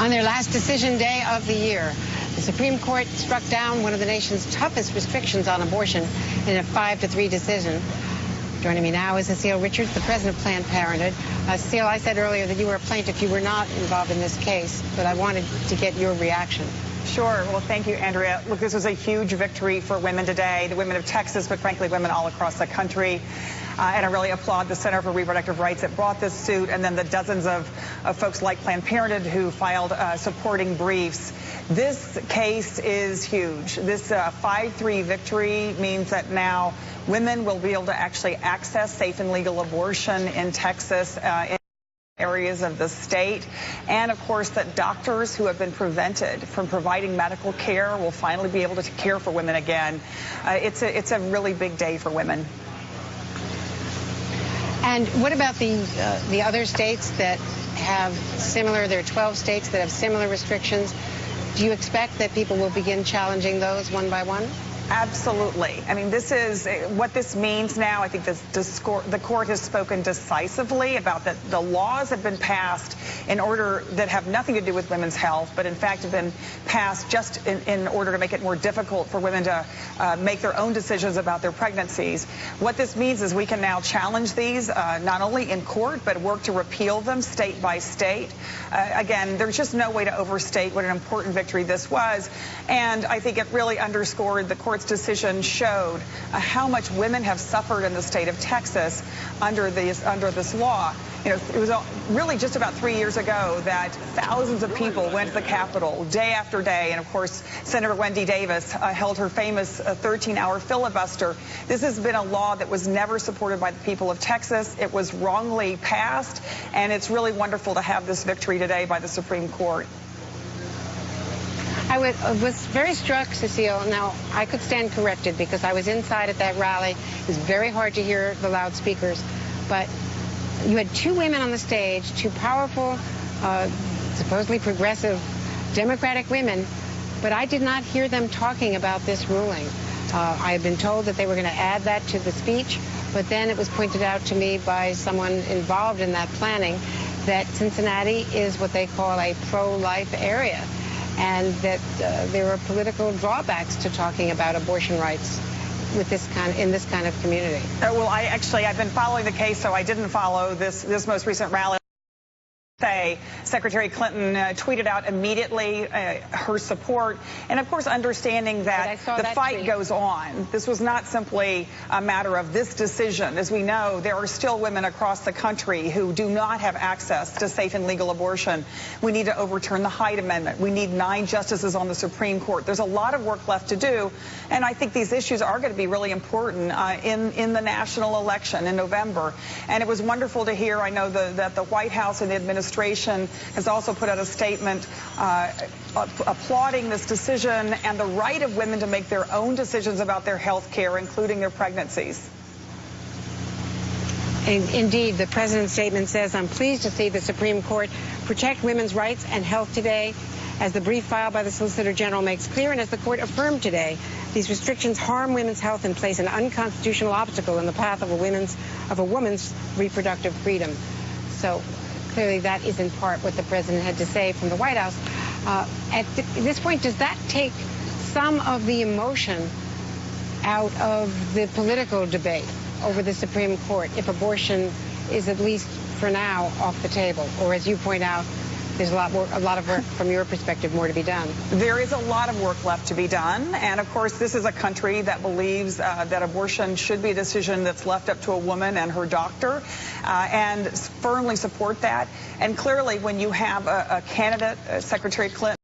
On their last decision day of the year, the Supreme Court struck down one of the nation's toughest restrictions on abortion in a 5-3 decision. Joining me now is Cecile Richards, the president of Planned Parenthood. Cecile, I said earlier that you were a plaintiff. You were not involved in this case, but I wanted to get your reaction. Sure. Well, thank you, Andrea. Look, this was a huge victory for women today, the women of Texas, but frankly, women all across the country. And I really applaud the Center for Reproductive Rights that brought this suit, and then the dozens of folks like Planned Parenthood who filed supporting briefs. This case is huge. This 5-3 victory means that now women will be able to actually access safe and legal abortion in Texas, in areas of the state, and of course that doctors who have been prevented from providing medical care will finally be able to care for women again. It's a really big day for women. And what about the other states that have similar, there are 12 states that have similar restrictions? Do you expect that people will begin challenging those one by one? Absolutely. I mean, this is what this means now. I think the court has spoken decisively about that the laws have been passed in order that have nothing to do with women's health, but in fact have been passed just in order to make it more difficult for women to make their own decisions about their pregnancies. What this means is we can now challenge these not only in court, but work to repeal them state by state. Again, there's just no way to overstate what an important victory this was, and I think it really underscored the court's decision showed how much women have suffered in the state of Texas under this law. You know, it was really just about 3 years ago that thousands of people went to the Capitol day after day, and of course Senator Wendy Davis held her famous 13-hour filibuster. This has been a law that was never supported by the people of Texas. It was wrongly passed, and it's really wonderful to have this victory today by the Supreme Court. I was very struck, Cecile. Now, I could stand corrected because I was inside at that rally. It was very hard to hear the loudspeakers. But you had two women on the stage, two powerful, supposedly progressive Democratic women, but I did not hear them talking about this ruling. I had been told that they were going to add that to the speech, but then it was pointed out to me by someone involved in that planning that Cincinnati is what they call a pro-life area, and that there are political drawbacks to talking about abortion rights with in this kind of community. Well, I've been following the case, so I didn't follow this most recent rally. Secretary Clinton tweeted out immediately her support, and of course understanding that the fight goes on. This was not simply a matter of this decision. As we know, there are still women across the country who do not have access to safe and legal abortion. We need to overturn the Hyde Amendment. We need 9 justices on the Supreme Court. There's a lot of work left to do, and I think these issues are going to be really important in the national election in November. And it was wonderful to hear, I know that the White House and the administration has also put out a statement applauding this decision and the right of women to make their own decisions about their health care, including their pregnancies. Indeed, the president's statement says, "I'm pleased to see the Supreme Court protect women's rights and health today. As the brief filed by the Solicitor General makes clear, and as the court affirmed today, these restrictions harm women's health and place an unconstitutional obstacle in the path of a woman's reproductive freedom." So clearly that is in part what the president had to say from the White House. At this point, does that take some of the emotion out of the political debate over the Supreme Court if abortion is, at least for now, off the table? Or as you point out, there's a lot of work from your perspective more to be done. There is a lot of work left to be done. And of course, this is a country that believes that abortion should be a decision that's left up to a woman and her doctor, and firmly support that. And clearly, when you have a candidate, Secretary Clinton,